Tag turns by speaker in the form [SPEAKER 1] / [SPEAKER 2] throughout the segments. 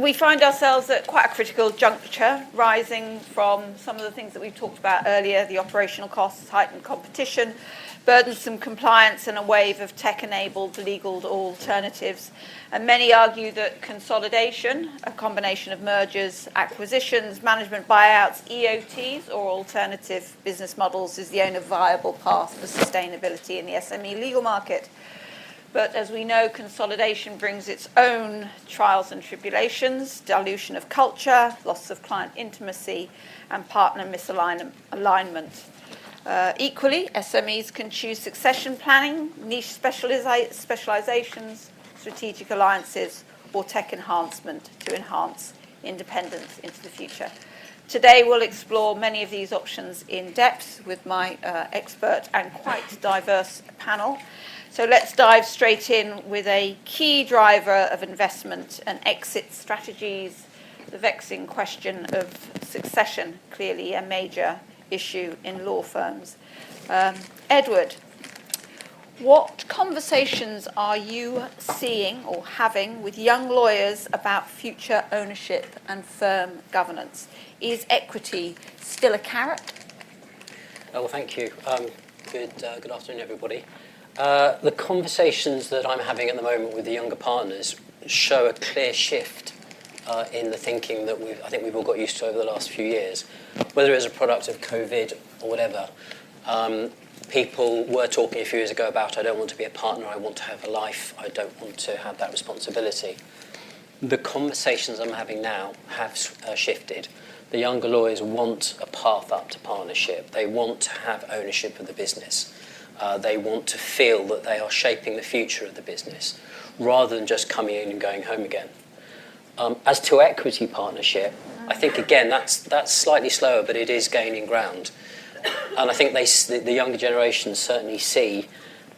[SPEAKER 1] we find ourselves at quite a critical juncture, rising from some of the things that we've talked about earlier, the operational costs, heightened competition, burdensome compliance, and a wave of tech-enabled legal alternatives. And many argue that consolidation, a combination of mergers, acquisitions, management buyouts, EOTs, or alternative business models, is the only viable path for sustainability in the SME legal market. But as we know, consolidation brings its own trials and tribulations, dilution of culture, loss of client intimacy, and partner misalignment. Equally, SMEs can choose succession planning, niche specializations, strategic alliances, or tech enhancement to enhance independence into the future. Today, we'll explore many of these options in depth with my expert and quite diverse panel. So let's dive straight in with a key driver of investment and exit strategies, the vexing question of succession, clearly a major issue in law firms. Edward, what conversations are you seeing or having with young lawyers about future ownership and firm governance? Is equity still a carrot?
[SPEAKER 2] Well, thank you. Good afternoon, everybody. The conversations that I'm having at the moment with the younger partners show a clear shift in the thinking that I think we've all got used to over the last few years. Whether it's a product of COVID or whatever, people were talking a few years ago about, I don't want to be a partner, I want to have a life, I don't want to have that responsibility. The conversations I'm having now have shifted. The younger lawyers want a path up to partnership. They want to have ownership of the business. They want to feel that they are shaping the future of the business rather than just coming in and going home again. As to equity partnership, I think, again, that's slightly slower, but it is gaining ground. And I think the younger generations certainly see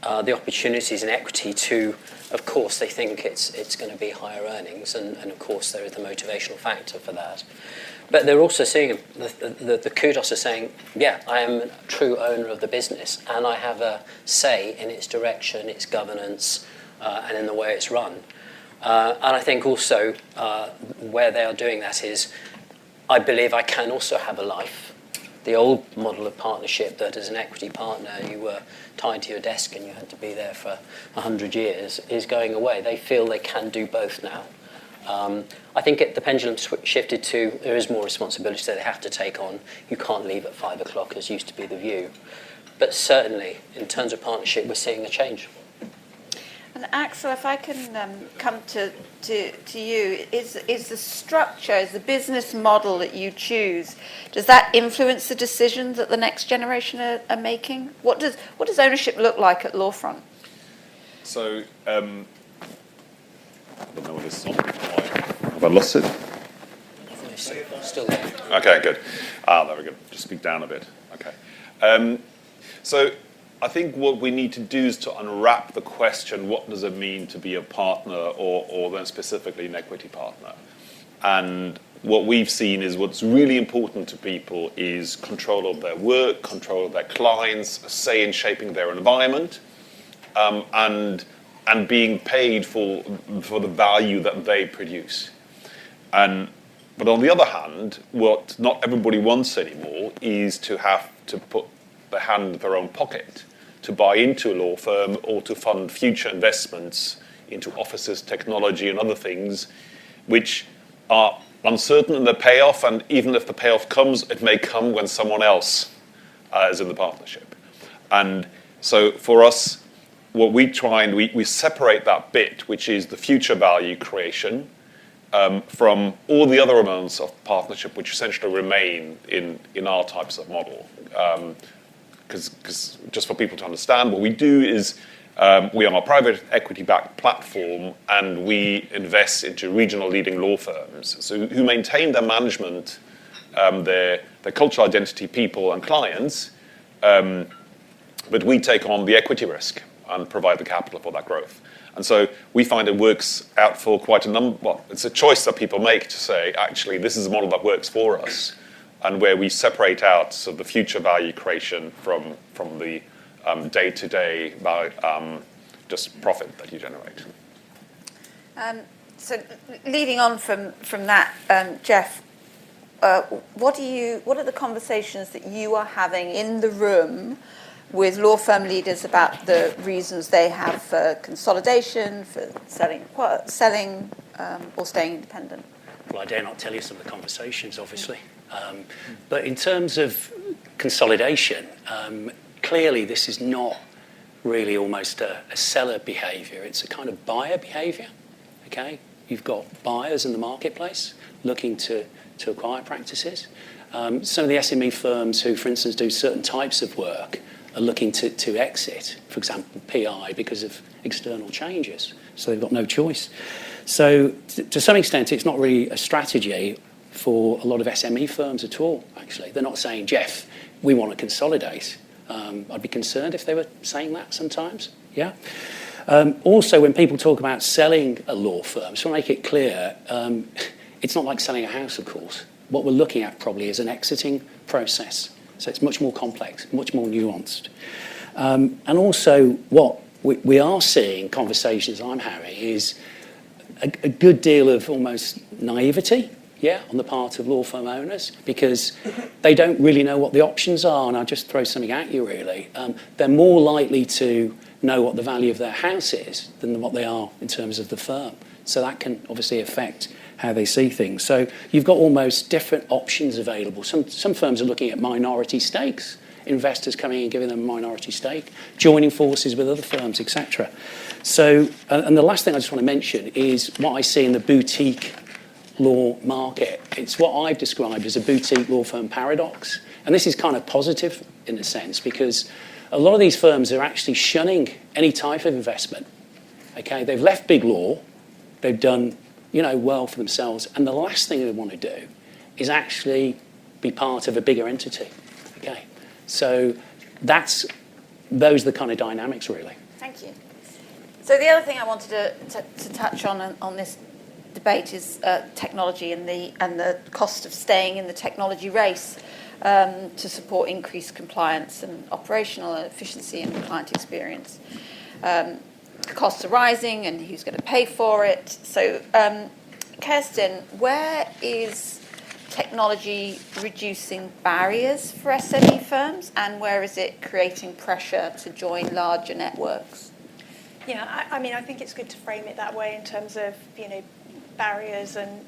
[SPEAKER 2] the opportunities in equity to, of course, they think it's going to be higher earnings, and of course there is the motivational factor for that. But they're also seeing the kudos are saying, yeah, I am a true owner of the business, and I have a say in its direction, its governance, and in the way it's run. And I think also where they are doing that is, I believe I can also have a life. The old model of partnership, that as an equity partner you were tied to your desk and you had to be there for 100 years, is going away. They feel they can do both now. I think the pendulum shifted to, there is more responsibility that they have to take on. You can't leave at 5 o'clock, as used to be the view. But certainly, in terms of partnership, we're seeing a change.
[SPEAKER 1] And Axel, if I can come to you, is the structure, is the business model that you choose, does that influence the decisions that the next generation are making? What does ownership look like at Lawfront?
[SPEAKER 3] So, I don't know what this is on. Have I lost it?
[SPEAKER 2] Still there.
[SPEAKER 3] Okay, good. There we go. Just speak down a bit. Okay. So I think what we need to do is to unwrap the question, what does it mean to be a partner or then specifically an equity partner? And what we've seen is what's really important to people is control of their work, control of their clients, a say in shaping their environment, and being paid for the value that they produce. But on the other hand, what not everybody wants anymore is to have to put their hand in their own pocket to buy into a law firm or to fund future investments into offices, technology, and other things, which are uncertain in their payoff, and even if the payoff comes, it may come when someone else is in the partnership. And so for us, what we try and we separate that bit, which is the future value creation, from all the other amounts of partnership which essentially remain in our types of model. Because just for people to understand, what we do is we are a private equity-backed platform, and we invest into regional leading law firms who maintain their management, their cultural identity, people, and clients, but we take on the equity risk and provide the capital for that growth. And so we find it works out for quite a number. Well, it's a choice that people make to say, actually, this is a model that works for us, and where we separate out sort of the future value creation from the day-to-day just profit that you generate.
[SPEAKER 1] So leading on from that, Jeff, what are the conversations that you are having in the room with law firm leaders about the reasons they have for consolidation, for selling, or staying independent?
[SPEAKER 4] Well, I dare not tell you some of the conversations, obviously. But in terms of consolidation, clearly this is not really almost a seller behaviour. It's a kind of buyer behaviour, okay? You've got buyers in the marketplace looking to acquire practices. Some of the SME firms who, for instance, do certain types of work are looking to exit, for example, PI, because of external changes. So they've got no choice. So to some extent, it's not really a strategy for a lot of SME firms at all, actually. They're not saying, Jeff, we want to consolidate. I'd be concerned if they were saying that sometimes, yeah? Also, when people talk about selling a law firm, so to make it clear, it's not like selling a house, of course. What we're looking at probably is an exiting process. So it's much more complex, much more nuanced. And also, what we are seeing, conversations I'm having, is a good deal of almost naivety, yeah, on the part of law firm owners, because they don't really know what the options are. And I'll just throw something at you, really. They're more likely to know what the value of their house is than what they are in terms of the firm. So that can obviously affect how they see things. So you've got almost different options available. Some firms are looking at minority stakes, investors coming in, giving them a minority stake, joining forces with other firms, etc. So, and the last thing I just want to mention is what I see in the boutique law market. It's what I've described as a boutique law firm paradox. And this is kind of positive in a sense, because a lot of these firms are actually shunning any type of investment. Okay, they've left big law, they've done, well for themselves, and the last thing they want to do is actually be part of a bigger entity. Okay, so those are the kind of dynamics, really.
[SPEAKER 1] Thank you. So the other thing I wanted to touch on this debate is technology and the cost of staying in the technology race to support increased compliance and operational efficiency and client experience. Costs are rising, and who's going to pay for it? So, Kirsten, where is technology reducing barriers for SME firms, and where is it creating pressure to join larger networks?
[SPEAKER 5] Yeah, I think it's good to frame it that way in terms of barriers and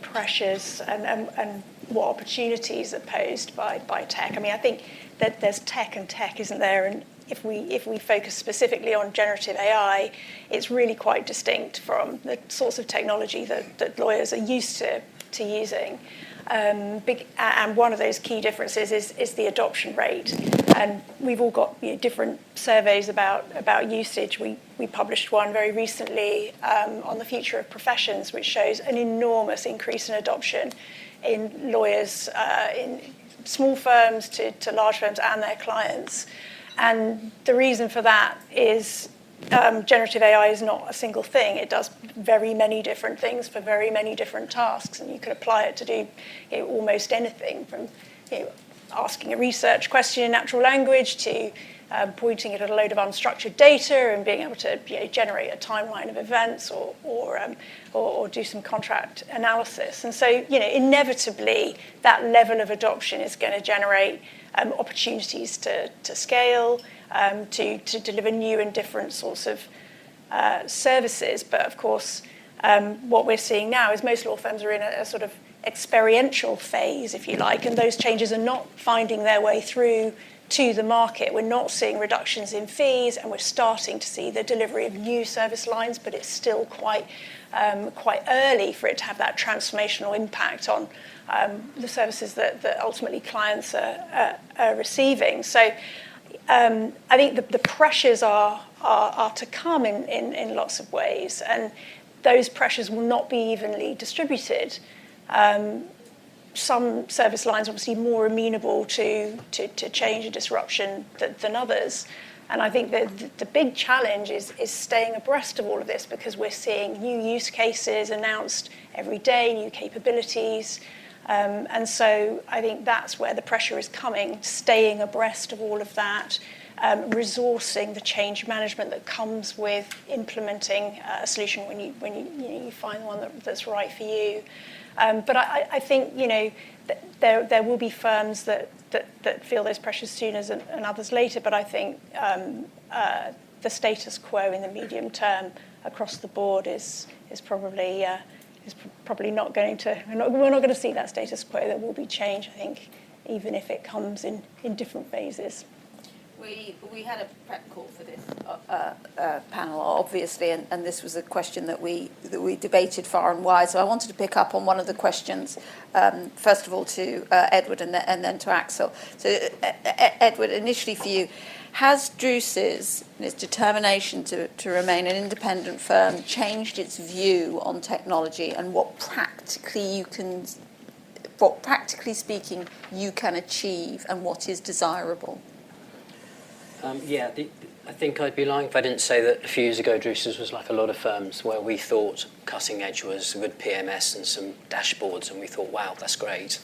[SPEAKER 5] pressures and what opportunities are posed by tech. I think that there's tech and tech, isn't there? And if we focus specifically on generative AI, it's really quite distinct from the sorts of technology that lawyers are used to using. And one of those key differences is the adoption rate. And we've all got different surveys about usage. We published one very recently on the future of professions, which shows an enormous increase in adoption in lawyers, in small firms to large firms and their clients. And the reason for that is generative AI is not a single thing. It does very many different things for very many different tasks, and you can apply it to do almost anything from asking a research question in natural language to pointing it at a load of unstructured data and being able to generate a timeline of events or do some contract analysis. And so inevitably that level of adoption is going to generate opportunities to scale, to deliver new and different sorts of services. But of course, what we're seeing now is most law firms are in a sort of experiential phase, if you like, and those changes are not finding their way through to the market. We're not seeing reductions in fees, and we're starting to see the delivery of new service lines, but it's still quite early for it to have that transformational impact on the services that ultimately clients are receiving. So I think the pressures are to come in lots of ways, and those pressures will not be evenly distributed. Some service lines are obviously more amenable to change and disruption than others. And I think that the big challenge is staying abreast of all of this, because we're seeing new use cases announced every day, new capabilities. And so I think that's where the pressure is coming, staying abreast of all of that, resourcing, the change management that comes with implementing a solution when you find one that's right for you. But I think there will be firms that feel those pressures sooner and others later. But I think the status quo in the medium term across the board is probably not going to. We're not going to see that status quo. There will be change, I think, even if it comes in different phases.
[SPEAKER 1] We had a prep call for this panel, obviously, and this was a question that we debated far and wide. So I wanted to pick up on one of the questions, first of all to Edward and then to Axel. So Edward, initially for you, has Druces and its determination to remain an independent firm changed its view on technology and what practically speaking you can achieve and what is desirable?
[SPEAKER 2] I think I'd be lying if I didn't say that a few years ago Druces was like a lot of firms where we thought cutting edge was a good PMS and some dashboards, and we thought, wow, that's great.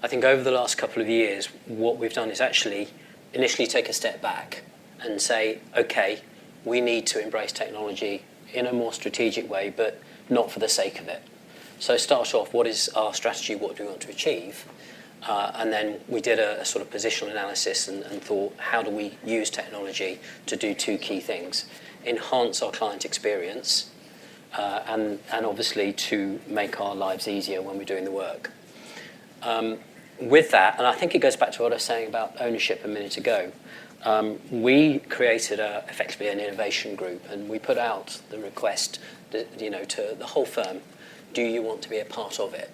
[SPEAKER 2] I think over the last couple of years, what we've done is actually initially take a step back and say, okay, we need to embrace technology in a more strategic way, but not for the sake of it. So start off, what is our strategy, what do we want to achieve? And then we did a sort of positional analysis and thought, how do we use technology to do two key things? Enhance our client experience and obviously to make our lives easier when we're doing the work. With that, and I think it goes back to what I was saying about ownership a minute ago, we created effectively an innovation group, and we put out the request to the whole firm, do you want to be a part of it?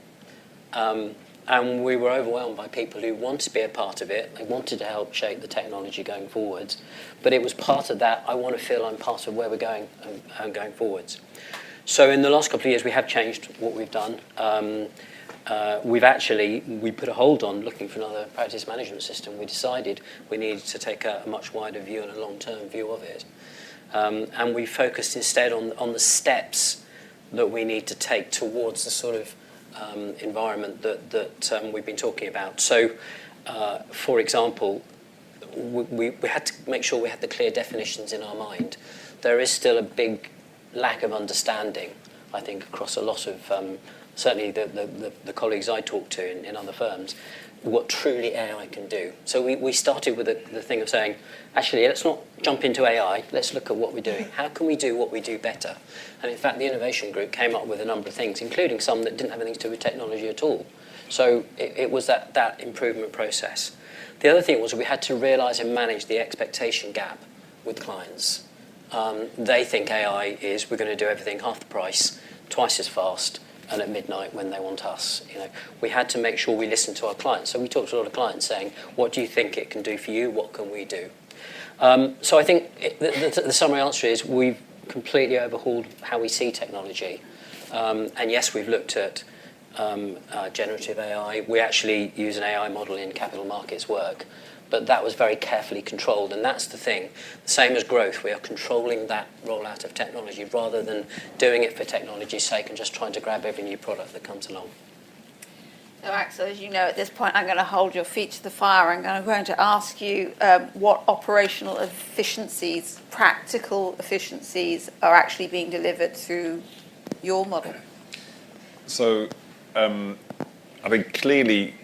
[SPEAKER 2] And we were overwhelmed by people who wanted to be a part of it. They wanted to help shape the technology going forwards. But it was part of that, I want to feel I'm part of where we're going and going forwards. So in the last couple of years, we have changed what we've done. We put a hold on looking for another practice management system. We decided we needed to take a much wider view and a long-term view of it. And we focused instead on the steps that we need to take towards the sort of environment that we've been talking about. So, for example, we had to make sure we had the clear definitions in our mind. There is still a big lack of understanding, I think, across a lot of, certainly the colleagues I talk to in other firms, what truly AI can do. So we started with the thing of saying, actually, let's not jump into AI, let's look at what we're doing. How can we do what we do better? And in fact, the innovation group came up with a number of things, including some that didn't have anything to do with technology at all. So it was that improvement process. The other thing was we had to realise and manage the expectation gap with clients. They think AI is we're going to do everything half the price, twice as fast, and at midnight when they want us. We had to make sure we listened to our clients. So we talked to a lot of clients saying, what do you think it can do for you? What can we do? So I think the summary answer is we've completely overhauled how we see technology. And yes, we've looked at generative AI. We actually use an AI model in capital markets work, but that was very carefully controlled, and that's the thing. The same as growth, we are controlling that rollout of technology rather than doing it for technology's sake and just trying to grab every new product that comes along.
[SPEAKER 1] So Axel, as you know, at this point I'm going to hold your feet to the fire and I'm going to ask you what operational efficiencies, practical efficiencies are actually being delivered through your model.
[SPEAKER 3] So I think clearly,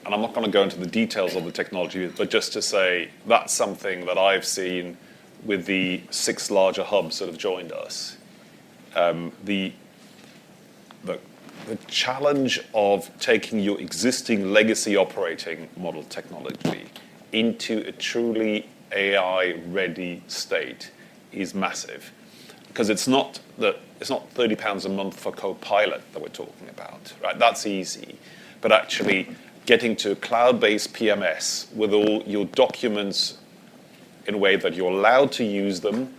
[SPEAKER 3] and I'm not going to go into the details of the technology, but just to say that's something that I've seen with the 6 larger hubs that have joined us. The challenge of taking your existing legacy operating model technology into a truly AI-ready state is massive, because it's not £30 a month for Copilot that we're talking about, right? That's easy, but actually getting to a cloud-based PMS with all your documents in a way that you're allowed to use them,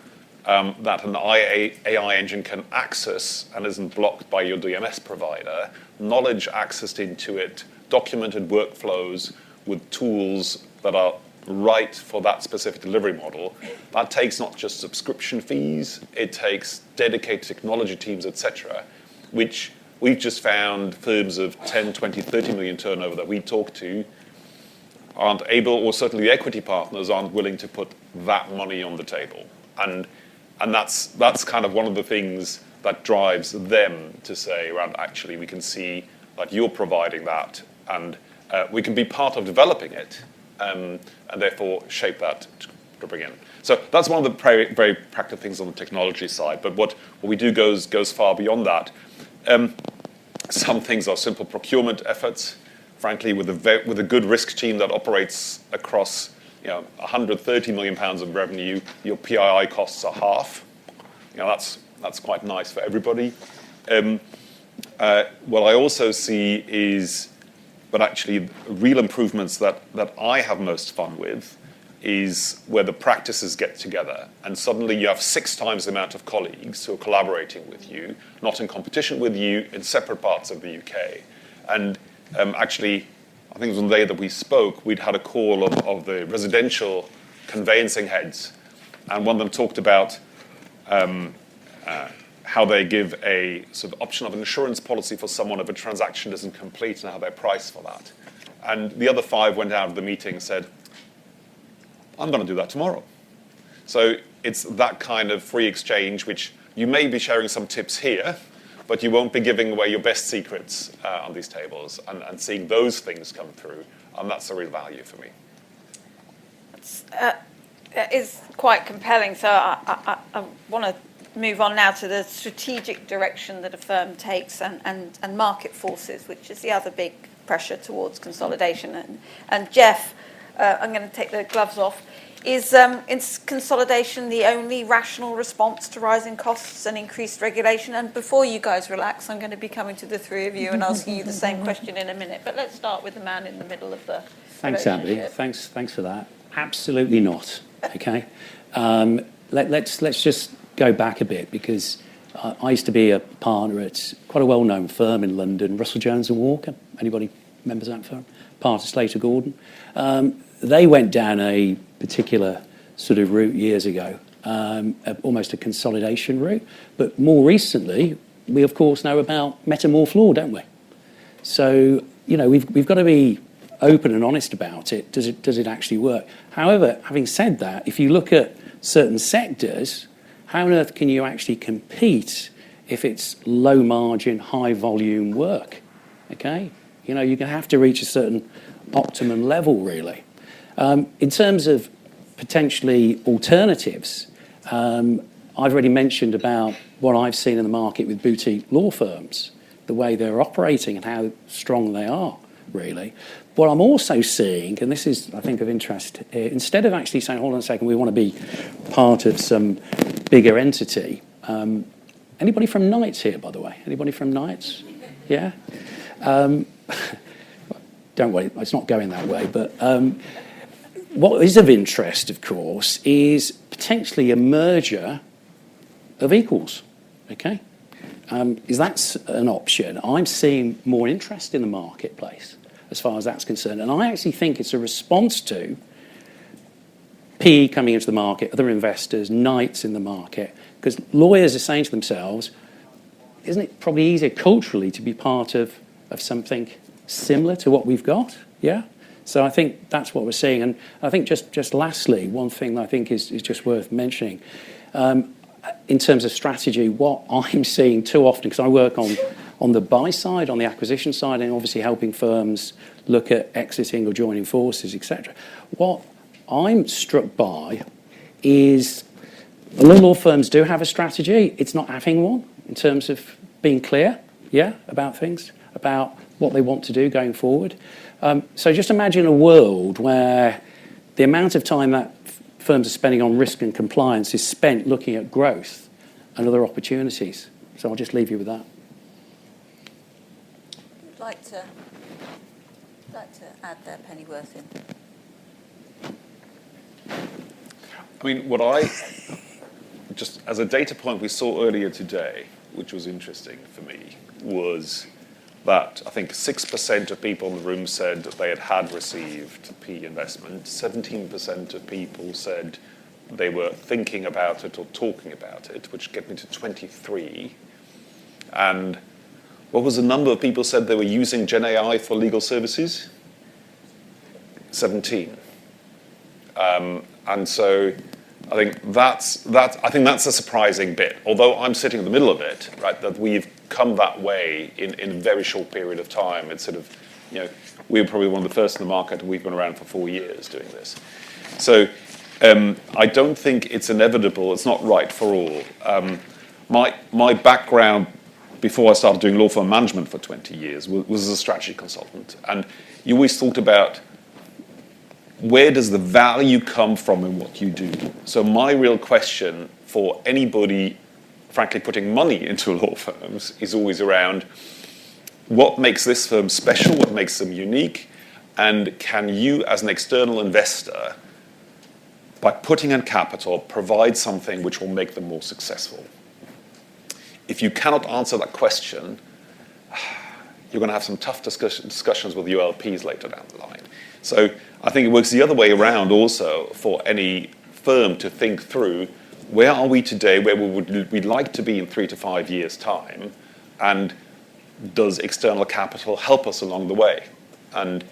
[SPEAKER 3] that an AI engine can access and isn't blocked by your DMS provider, knowledge accessed into it, documented workflows with tools that are right for that specific delivery model. That takes not just subscription fees, it takes dedicated technology teams, etc., which we've just found firms of 10, 20, 30 million turnover that we talk to aren't able, or certainly the equity partners aren't willing to put that money on the table. And that's kind of one of the things that drives them to say, around, actually, we can see that you're providing that, and we can be part of developing it, and therefore shape that to bring in. So that's one of the very, very practical things on the technology side. But what we do goes far beyond that. Some things are simple procurement efforts. Frankly, with a good risk team that operates across 130 million pounds of revenue, your PII costs are half. That's quite nice for everybody. What I also see is, but actually real improvements that I have most fun with, is where the practices get together and suddenly you have 6 times the amount of colleagues who are collaborating with you, not in competition with you, in separate parts of the UK. And actually, I think it was on the day that we spoke, we'd had a call of the residential conveyancing heads, and one of them talked about how they give a sort of option of an insurance policy for someone if a transaction isn't complete and how they price for that. And the other 5 went out of the meeting and said, I'm going to do that tomorrow. So it's that kind of free exchange, which you may be sharing some tips here, but you won't be giving away your best secrets on these tables, and seeing those things come through, and that's a real value for me.
[SPEAKER 1] It is quite compelling. So I want to move on now to the strategic direction that a firm takes and market forces, which is the other big pressure towards consolidation. And Jeff, I'm going to take the gloves off. Is consolidation the only rational response to rising costs and increased regulation? And before you guys relax, I'm going to be coming to the 3 of you and asking you the same question in a minute. But let's start with the man in the middle of the
[SPEAKER 4] Thanks, Abby. Thanks for that. Absolutely not. Okay. Let's just go back a bit, because I used to be a partner at quite a well-known firm in London, Russell Jones and Walker. Anybody members of that firm? Part of Slater Gordon. They went down a particular sort of route years ago, almost a consolidation route. But more recently, we of course know about metamorph law, don't we? So we've got to be open and honest about it. Does it actually work? However, having said that, if you look at certain sectors, how on earth can you actually compete if it's low margin, high volume work? Okay, you're going to have to reach a certain optimum level, really. In terms of potentially alternatives, I've already mentioned about what I've seen in the market with boutique law firms, the way they're operating and how strong they are, really. What I'm also seeing, and this is, I think, of interest, instead of actually saying, hold on a second, we want to be part of some bigger entity. Anybody from Knights here, by the way? Anybody from Knights? Yeah? Don't worry, it's not going that way. But what is of interest, of course, is potentially a merger of equals. Okay? Is that an option? I'm seeing more interest in the marketplace as far as that's concerned. And I actually think it's a response to PE coming into the market, other investors, Knights in the market, because lawyers are saying to themselves, isn't it probably easier culturally to be part of something similar to what we've got? Yeah? So I think that's what we're seeing. And I think just lastly, one thing that I think is just worth mentioning, in terms of strategy, what I'm seeing too often, because I work on the buy side, on the acquisition side, and obviously helping firms look at exiting or joining forces, etc. What I'm struck by is a lot of law firms do have a strategy. It's not having one in terms of being clear, about things, about what they want to do going forward. So just imagine a world where the amount of time that firms are spending on risk and compliance is spent looking at growth and other opportunities. So I'll just leave you with that.
[SPEAKER 1] I'd like to add their pennyworth in.
[SPEAKER 3] I mean, just as a data point we saw earlier today, which was interesting for me, was that I think 6% of people in the room said that they had received PE investment. 17% of people said they were thinking about it or talking about it, which get me to 23. And what was the number of people said they were using Gen AI for legal services? 17. And so I think that's a surprising bit. Although I'm sitting in the middle of it, right? That we've come that way in a very short period of time. It's sort of, we were probably one of the first in the market. We've been around for 4 years doing this. So I don't think it's inevitable. It's not right for all. My background before I started doing law firm management for 20 years was as a strategy consultant, and you always thought about where does the value come from in what you do? So my real question for anybody, frankly, putting money into law firms is always around what makes this firm special, what makes them unique, and can you, as an external investor, by putting in capital, provide something which will make them more successful? If you cannot answer that question, you're going to have some tough discussions with your LPs later down the line. So I think it works the other way around also for any firm to think through where are we today, where we'd like to be in 3 to 5 years' time, and does external capital help us along the way? And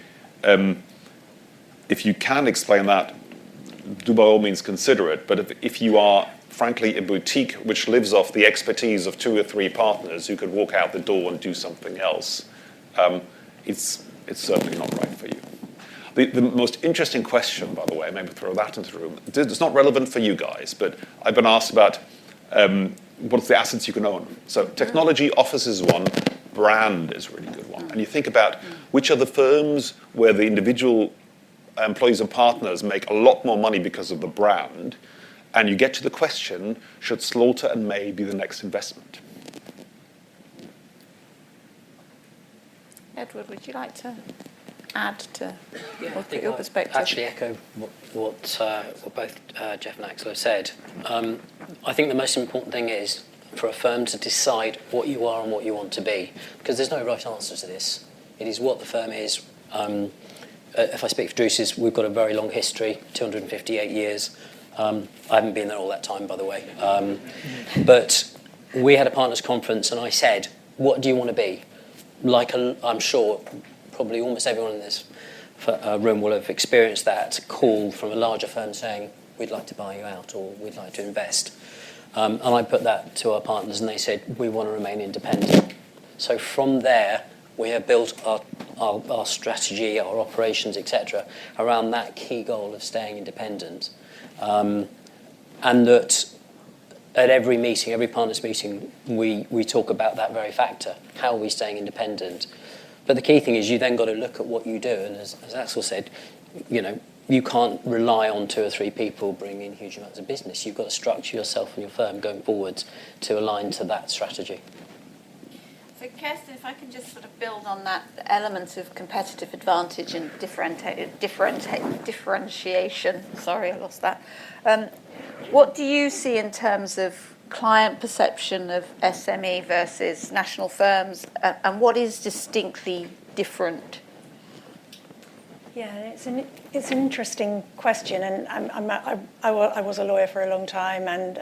[SPEAKER 3] if you can explain that, do by all means consider it. But if you are, frankly, a boutique which lives off the expertise of 2 or 3 partners who could walk out the door and do something else, it's certainly not right for you. The most interesting question, by the way, maybe throw that into the room, it's not relevant for you guys, but I've been asked about what's the assets you can own. So technology, office is one, brand is a really good one. And you think about which are the firms where the individual employees and partners make a lot more money because of the brand, and you get to the question, should Slaughter and May be the next investment?
[SPEAKER 1] Edward, would you like to add to your
[SPEAKER 2] I
[SPEAKER 1] perspective?
[SPEAKER 2] actually echo what both Jeff and Axel have said. I think the most important thing is for a firm to decide what you are and what you want to be, because there's no right answer to this. It is what the firm is. If I speak for Druces, we've got a very long history, 258 years. I haven't been there all that time, by the way. But we had a partners conference, and I said, what do you want to be? I'm sure probably almost everyone in this room will have experienced that call from a larger firm saying, we'd like to buy you out, or we'd like to invest. And I put that to our partners, and they said, we want to remain independent. So from there, we have built our strategy, our operations, etc., around that key goal of staying independent. And that at every meeting, every partners meeting, we talk about that very factor. How are we staying independent? But the key thing is you then got to look at what you do. And as Axel said, you can't rely on 2 or 3 people bringing in huge amounts of business. You've got to structure yourself and your firm going forward to align to that strategy.
[SPEAKER 1] So Kirsten, if I can just sort of build on that element of competitive advantage and differentiation. Sorry, I lost that. What do you see in terms of client perception of SME versus national firms, and what is distinctly different?
[SPEAKER 5] Yeah, it's an interesting question, and I was a lawyer for a long time, and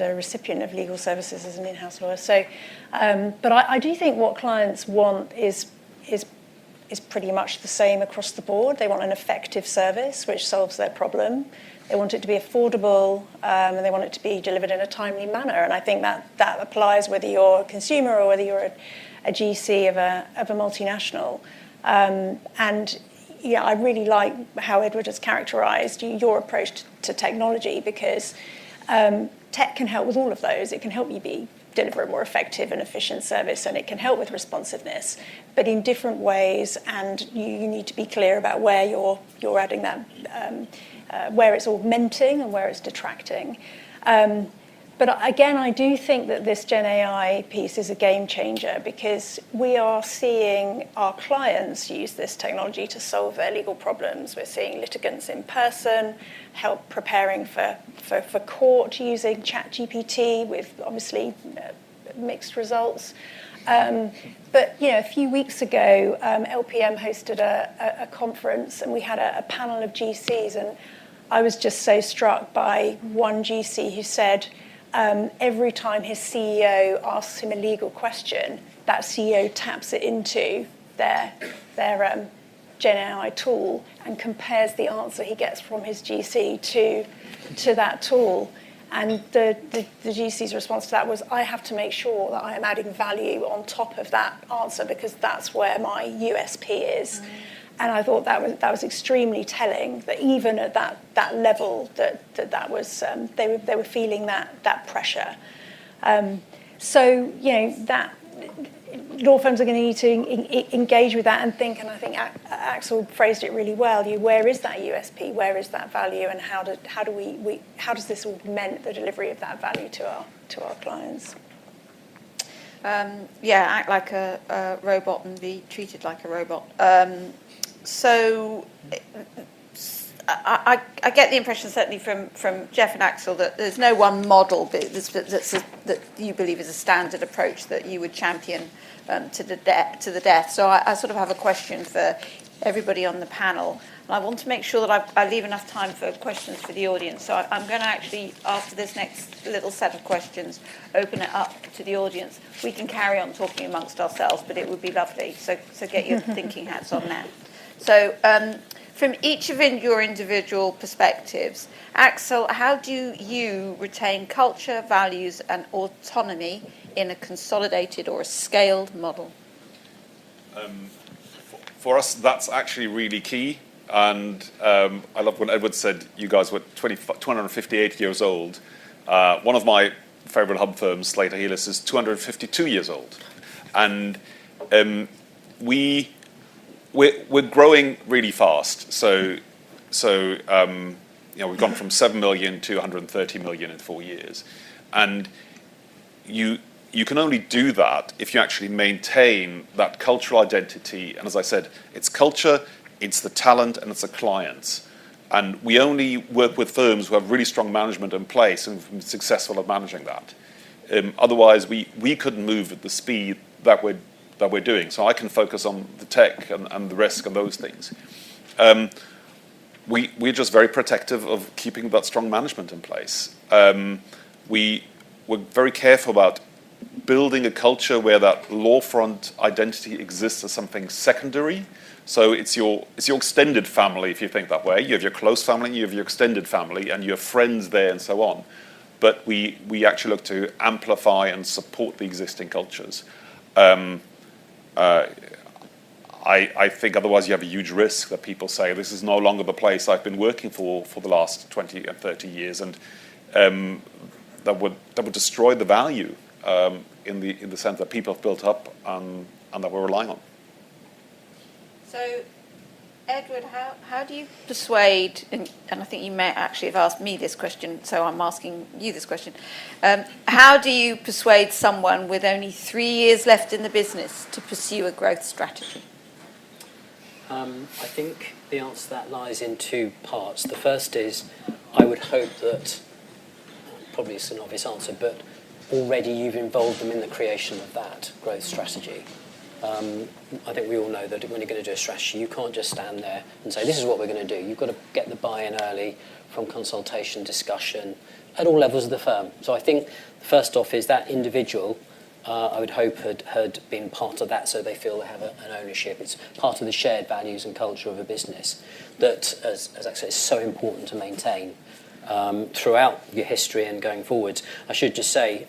[SPEAKER 5] a recipient of legal services as an in-house lawyer. So, but I do think what clients want is pretty much the same across the board. They want an effective service which solves their problem. They want it to be affordable, and they want it to be delivered in a timely manner. And I think that applies whether you're a consumer or whether you're a GC of a multinational. And yeah, I really like how Edward has characterised your approach to technology, because tech can help with all of those. It can help you deliver a more effective and efficient service, and it can help with responsiveness, but in different ways. And you need to be clear about where you're adding that, where it's augmenting and where it's detracting. But again, I do think that this Gen AI piece is a game changer, because we are seeing our clients use this technology to solve their legal problems. We're seeing litigants in person, help preparing for court using ChatGPT with obviously mixed results. But a few weeks ago, LPM hosted a conference, and we had a panel of GCs, and I was just so struck by one GC who said, every time his CEO asks him a legal question, that CEO taps it into their Gen AI tool and compares the answer he gets from his GC to that tool. And the GC's response to that was, I have to make sure that I am adding value on top of that answer because that's where my USP is. And I thought that was extremely telling, that even at that level that was they were feeling that pressure. So that law firms are going to need to engage with that and think. And I think Axel phrased it really well. Where is that USP? Where is that value? And how does this augment the delivery of that value to our clients?
[SPEAKER 1] Act like a robot and be treated like a robot. So I get the impression, certainly from Jeff and Axel, that there's no one model that you believe is a standard approach that you would champion to the death. So I sort of have a question for everybody on the panel. And I want to make sure that I leave enough time for questions for the audience. So I'm going to actually, after this next little set of questions, open it up to the audience. We can carry on talking amongst ourselves, but it would be lovely. So get your thinking hats on now. So from each of your individual perspectives, Axel, how do you retain culture, values, and autonomy in a consolidated or a scaled model?
[SPEAKER 3] For us, that's actually really key. And I love when Edward said you guys were 258 years old. One of my favorite hub firms, Slater Heelis, is 252 years old. And we're growing really fast. So we've gone from 7 million to 130 million in 4 years. And you can only do that if you actually maintain that cultural identity. And as I said, it's culture, it's the talent, and it's the clients. And we only work with firms who have really strong management in place and have been successful at managing that. Otherwise, we couldn't move at the speed that we're doing. So I can focus on the tech and the risk and those things. We're just very protective of keeping that strong management in place. We're very careful about building a culture where that Lawfront identity exists as something secondary. So it's your extended family, if you think that way. You have your close family, you have your extended family, and you have friends there and so on. But we actually look to amplify and support the existing cultures. I think otherwise you have a huge risk that people say, this is no longer the place I've been working for the last 20 and 30 years, and that would destroy the value in the sense that people have built up and that we're relying on.
[SPEAKER 1] So, Edward, how do you persuade, and I think you may actually have asked me this question, so I'm asking you this question. How do you persuade someone with only 3 years left in the business to pursue a growth strategy?
[SPEAKER 2] I think the answer to that lies in two parts. The first is, I would hope that, probably it's an obvious answer, but already you've involved them in the creation of that growth strategy. I think we all know that when you're going to do a strategy, you can't just stand there and say, this is what we're going to do. You've got to get the buy-in early from consultation, discussion, at all levels of the firm. So I think, first off, is that individual, I would hope, had been part of that so they feel they have an ownership. It's part of the shared values and culture of a business that, as I said, is so important to maintain throughout your history and going forwards. I should just say,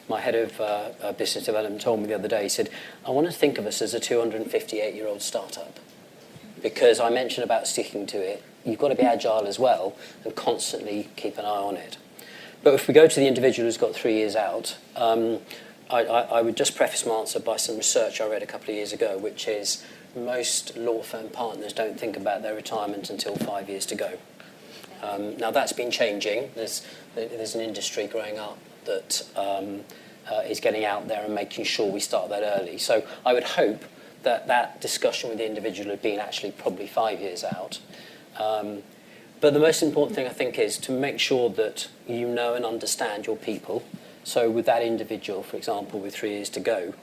[SPEAKER 2] my head of business development told me the other day, he said, I want to think of us as a 258-year-old startup, because I mentioned about sticking to it. You've got to be agile as well and constantly keep an eye on it. But if we go to the individual who's got 3 years out, I would just preface my answer by some research I read a couple of years ago, which is most law firm partners don't think about their retirement until 5 years to go. Now that's been changing. There's an industry growing up that is getting out there and making sure we start that early. So I would hope that discussion with the individual had been actually probably 5 years out. But the most important thing I think is to make sure that you know and understand your people. So with that individual, for example, with 3 years to go,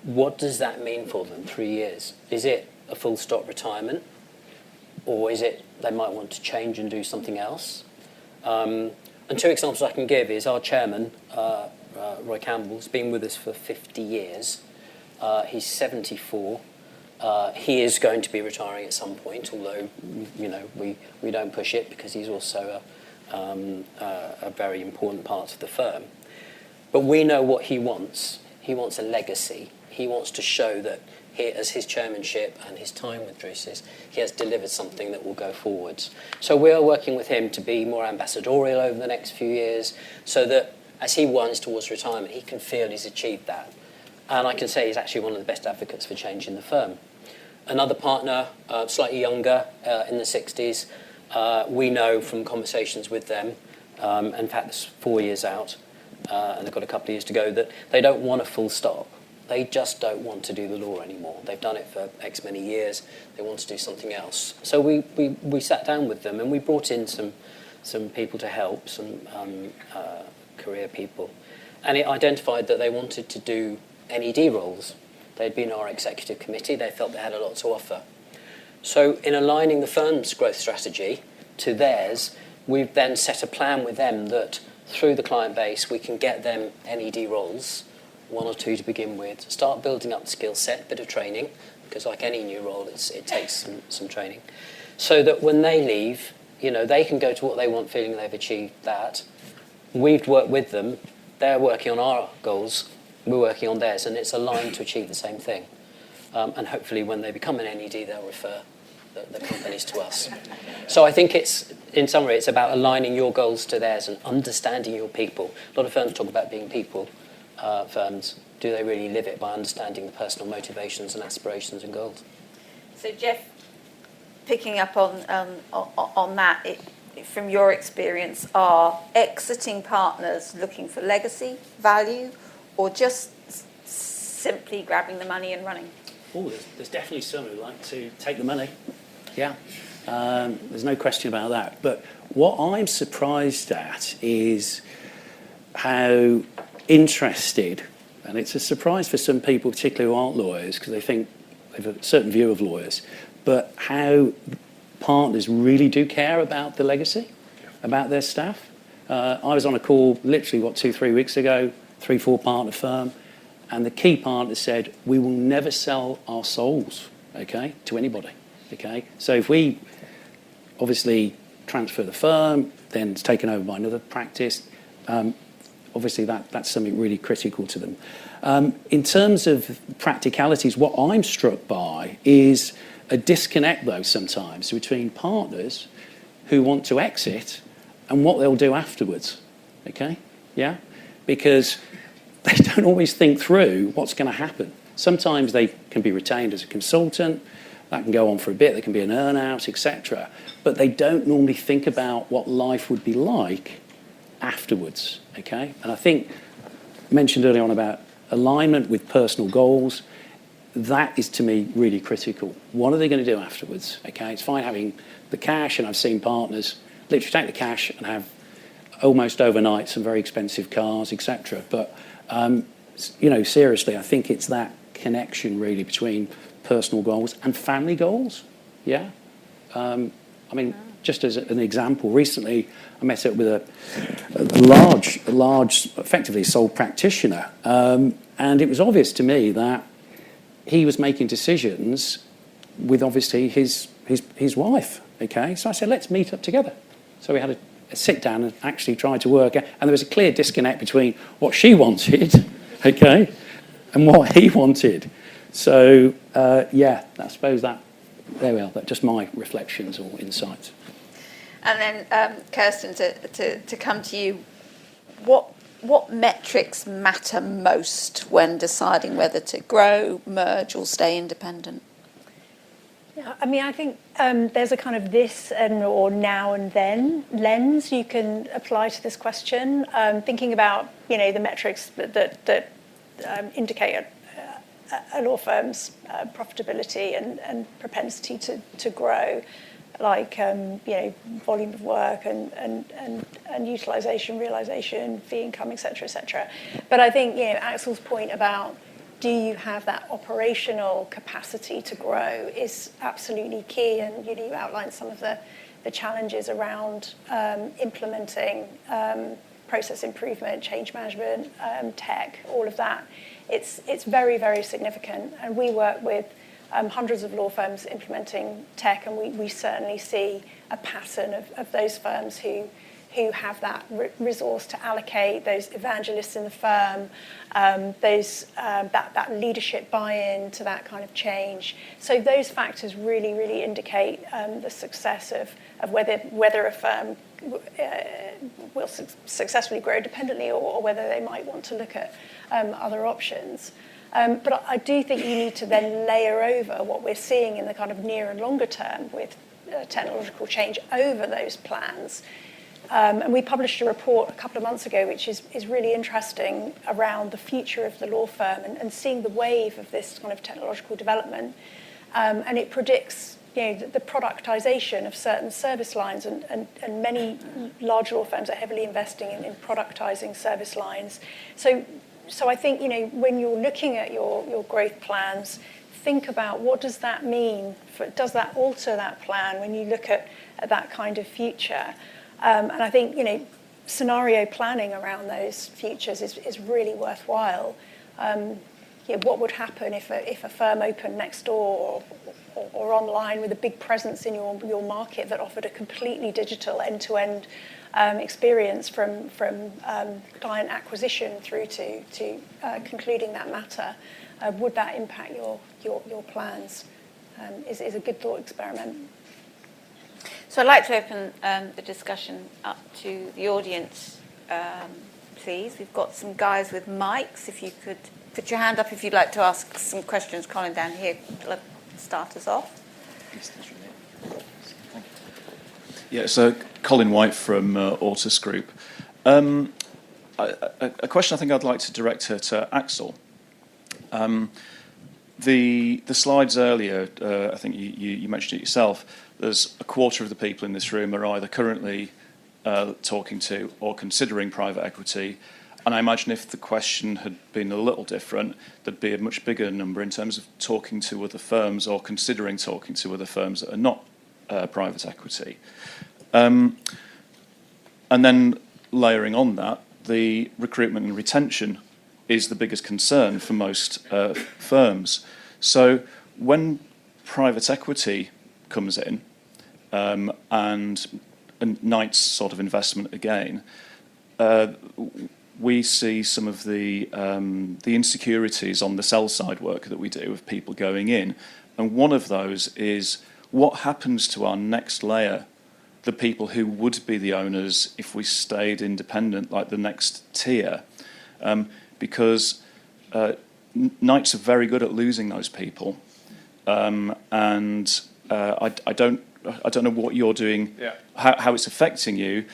[SPEAKER 2] what does that mean for them, 3 years? Is it a full stop retirement? Or is it they might want to change and do something else? And two examples I can give is our chairman, Roy Campbell, has been with us for 50 years. He's 74. He is going to be retiring at some point, although we don't push it because he's also a very important part of the firm. But we know what he wants. He wants a legacy. He wants to show that as his chairmanship and his time with Druces, he has delivered something that will go forwards. So we are working with him to be more ambassadorial over the next few years, so that as he winds towards retirement, he can feel he's achieved that. And I can say he's actually one of the best advocates for change in the firm. Another partner, slightly younger, in the 60s, we know from conversations with them, in fact, it's 4 years out, and they've got a couple of years to go, that they don't want a full stop. They just don't want to do the law anymore. They've done it for X many years. They want to do something else. So we sat down with them and we brought in some people to help, some career people. And it identified that they wanted to do NED roles. They'd been our executive committee. They felt they had a lot to offer. So in aligning the firm's growth strategy to theirs, we've then set a plan with them that through the client base, we can get them NED roles, 1 or 2 to begin with, start building up the skill set, bit of training, because like any new role, it takes some training, so that when they leave, they can go to what they want, feeling they've achieved that. We've worked with them. They're working on our goals. We're working on theirs, and it's aligned to achieve the same thing. And hopefully when they become an NED, they'll refer the companies to us. So I think in summary, it's about aligning your goals to theirs and understanding your people. A lot of firms talk about being people firms. Do they really live it by understanding the personal motivations and aspirations and goals?
[SPEAKER 1] So Jeff, picking up on that, from your experience, are exiting partners looking for legacy, value, or just simply grabbing the money and running?
[SPEAKER 4] Oh, there's definitely some who like to take the money. Yeah, there's no question about that. But what I'm surprised at is how interested, and it's a surprise for some people, particularly who aren't lawyers, because they think they have a certain view of lawyers, but how partners really do care about the legacy, about their staff. I was on a call literally, 2-3 weeks ago, 3-4 partner firm, and the key partner said, we will never sell our souls, okay, to anybody, okay? So if we obviously transfer the firm, then it's taken over by another practice, obviously that's something really critical to them. In terms of practicalities, what I'm struck by is a disconnect, though, sometimes between partners who want to exit and what they'll do afterwards, okay? Yeah? Because they don't always think through what's going to happen. Sometimes they can be retained as a consultant, that can go on for a bit, there can be an earn-out, etc. But they don't normally think about what life would be like afterwards, okay? And I think, mentioned earlier on about alignment with personal goals, that is, to me, really critical. What are they going to do afterwards, okay? It's fine having the cash, and I've seen partners literally take the cash and have almost overnight some very expensive cars, etc. But, seriously, I think it's that connection, really, between personal goals and family goals, yeah? Just as an example, recently I met up with a large, effectively sole practitioner, and it was obvious to me that he was making decisions with obviously his wife, okay? So I said, let's meet up together. So we had a sit down and actually tried to work out, and there was a clear disconnect between what she wanted, okay, and what he wanted. So, I suppose that, there we are, that's just my reflections or insights.
[SPEAKER 1] And then, Kirsten, to come to you, what metrics matter most when deciding whether to grow, merge, or stay independent?
[SPEAKER 5] Yeah, I think there's a kind of this or now and then lens you can apply to this question. Thinking about the metrics that indicate a law firm's profitability and propensity to grow, like volume of work and utilisation, realisation, fee income, etc., etc. But I think Axel's point about do you have that operational capacity to grow is absolutely key, and you outlined some of the challenges around implementing process improvement, change management, tech, all of that. It's very, very significant, and we work with hundreds of law firms implementing tech, and we certainly see a pattern of those firms who have that resource to allocate, those evangelists in the firm, that leadership buy-in to that kind of change. So those factors really, really indicate the success of whether a firm will successfully grow independently or whether they might want to look at other options. But I do think you need to then layer over what we're seeing in the kind of near and longer term with technological change over those plans. And we published a report a couple of months ago, which is really interesting around the future of the law firm and seeing the wave of this kind of technological development. And it predicts, the productization of certain service lines, and many large law firms are heavily investing in productizing service lines. So I think, when you're looking at your growth plans, think about what does that mean? Does that alter that plan when you look at that kind of future? And I think, scenario planning around those futures is really worthwhile. What would happen if a firm opened next door or online with a big presence in your market that offered a completely digital end-to-end experience from client acquisition through to concluding that matter? Would that impact your plans? Is a good thought experiment.
[SPEAKER 1] So I'd like to open the discussion up to the audience, please. We've got some guys with mics. If you could put your hand up if you'd like to ask some questions. Colin down here, start us off.
[SPEAKER 6] Yeah, so Colin White from Autos Group. A question I think I'd like to direct to Axel. The slides earlier, I think you mentioned it yourself, there's a quarter of the people in this room are either currently talking to or considering private equity. And I imagine if the question had been a little different, there'd be a much bigger number in terms of talking to other firms or considering talking to other firms that are not private equity. And then layering on that, the recruitment and retention is the biggest concern for most firms. So when private equity comes in, and Knight's sort of investment again, we see some of the insecurities on the sell side work that we do of people going in, and one of those is what happens to our next layer, the people who would be the owners if we stayed independent, like the next tier, because Knights are very good at losing those people, and I don't know what you're doing, how it's affecting you.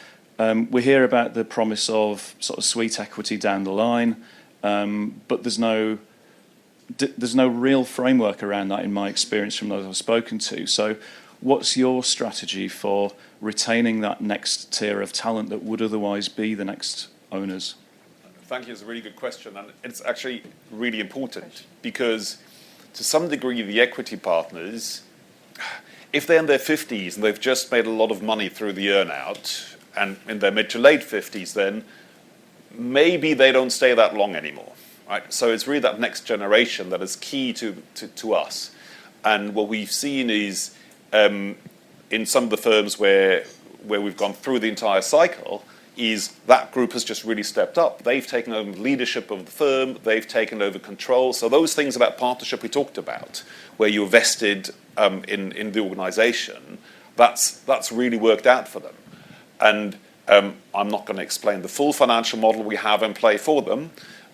[SPEAKER 6] We hear about the promise of sort of sweet equity down the line, but there's no real framework around that in my experience from those I've spoken to. So what's your strategy for retaining that next tier of talent that would otherwise be the next owners?
[SPEAKER 3] Thank you. It's a really good question, and it's actually really important because to some degree the equity partners, if they're in their 50s and they've just made a lot of money through the earn-out and in their mid to late 50s, then maybe they don't stay that long anymore, right? So it's really that next generation that is key to us. And what we've seen is in some of the firms where we've gone through the entire cycle is that group has just really stepped up. They've taken over leadership of the firm. They've taken over control. So those things about partnership we talked about, where you're vested in the organisation, that's really worked out for them. And I'm not going to explain the full financial model we have in play for them,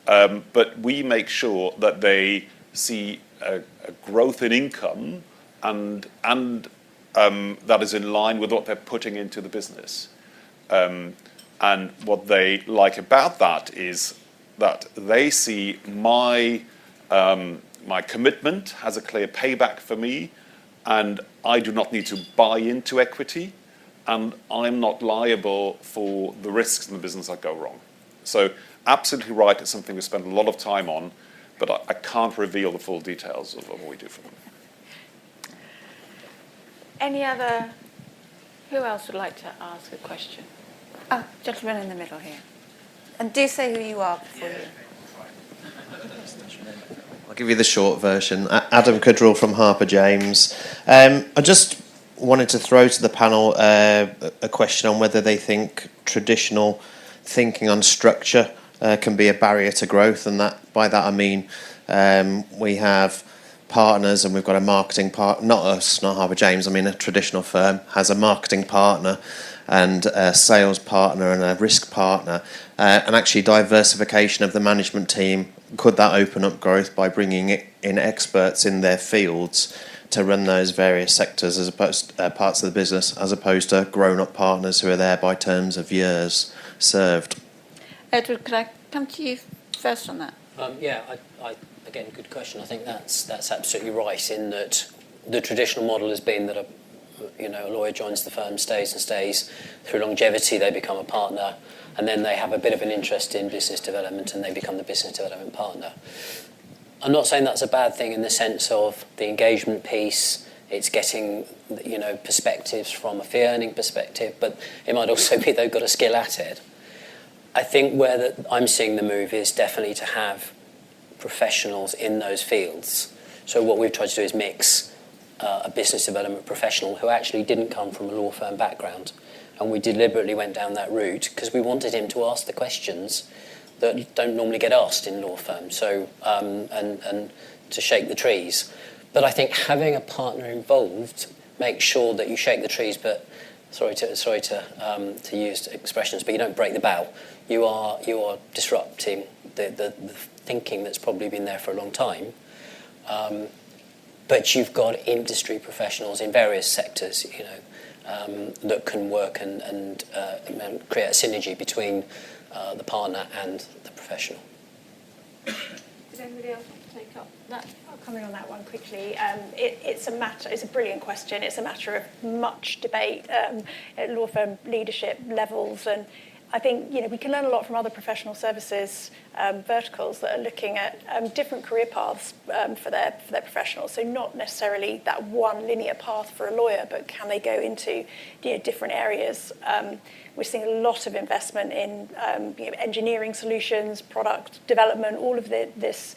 [SPEAKER 3] but we make sure that they see a growth in income and that is in line with what they're putting into the business. And what they like about that is that they see my commitment has a clear payback for me, and I do not need to buy into equity, and I'm not liable for the risks in the business that go wrong. So absolutely right, it's something we spend a lot of time on, but I can't reveal the full details of what we do for them.
[SPEAKER 1] Who else would like to ask a question? Gentleman in the middle here. And do say who you are before you.
[SPEAKER 7] I'll give you the short version. Adam Cudrell from Harper James. I just wanted to throw to the panel a question on whether they think traditional thinking on structure can be a barrier to growth, and that by that I mean we have partners and we've got a marketing part. Not us, not Harper James. I mean a traditional firm has a marketing partner and a sales partner and a risk partner, and actually diversification of the management team. Could that open up growth by bringing in experts in their fields to run those various sectors as opposed parts of the business, as opposed to grown-up partners who are there by terms of years served?
[SPEAKER 1] Edward, could I come to you first on that?
[SPEAKER 2] Again, good question. I think that's absolutely right in that the traditional model has been that a lawyer joins the firm, stays through longevity, they become a partner, and then they have a bit of an interest in business development and they become the business development partner. I'm not saying that's a bad thing in the sense of the engagement piece. It's getting, perspectives from a fee earning perspective, but it might also be they've got a skill at it. I think where I'm seeing the move is definitely to have professionals in those fields. So what we've tried to do is mix a business development professional who actually didn't come from a law firm background, and we deliberately went down that route because we wanted him to ask the questions that don't normally get asked in law firms. So and to shake the trees. But I think having a partner involved makes sure that you shake the trees. But sorry to use expressions, but you don't break the bough. You are disrupting the thinking that's probably been there for a long time. But you've got industry professionals in various sectors, that can work and create a synergy between the partner and the professional.
[SPEAKER 1] Does anybody else want to take up that?
[SPEAKER 5] I'll come in on that one quickly. It's a brilliant question. It's a matter of much debate at law firm leadership levels, and I think we can learn a lot from other professional services verticals that are looking at different career paths for their professionals. So not necessarily that one linear path for a lawyer, but can they go into different areas? We're seeing a lot of investment in engineering solutions, product development, all of this,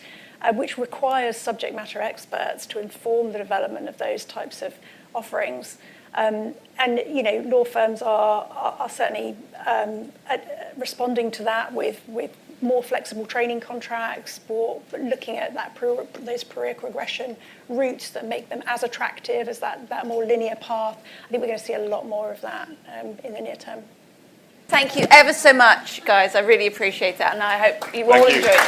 [SPEAKER 5] which requires subject matter experts to inform the development of those types of offerings. And law firms are certainly responding to that with more flexible training contracts, for looking at those career progression routes that make them as attractive as that more linear path. I think we're going to see a lot more of that in the near term.
[SPEAKER 1] Thank you ever so much, guys. I really appreciate that, and I hope you all enjoyed it.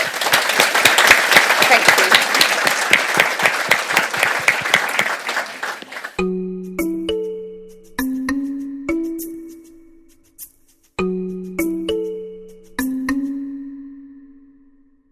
[SPEAKER 1] Thank you.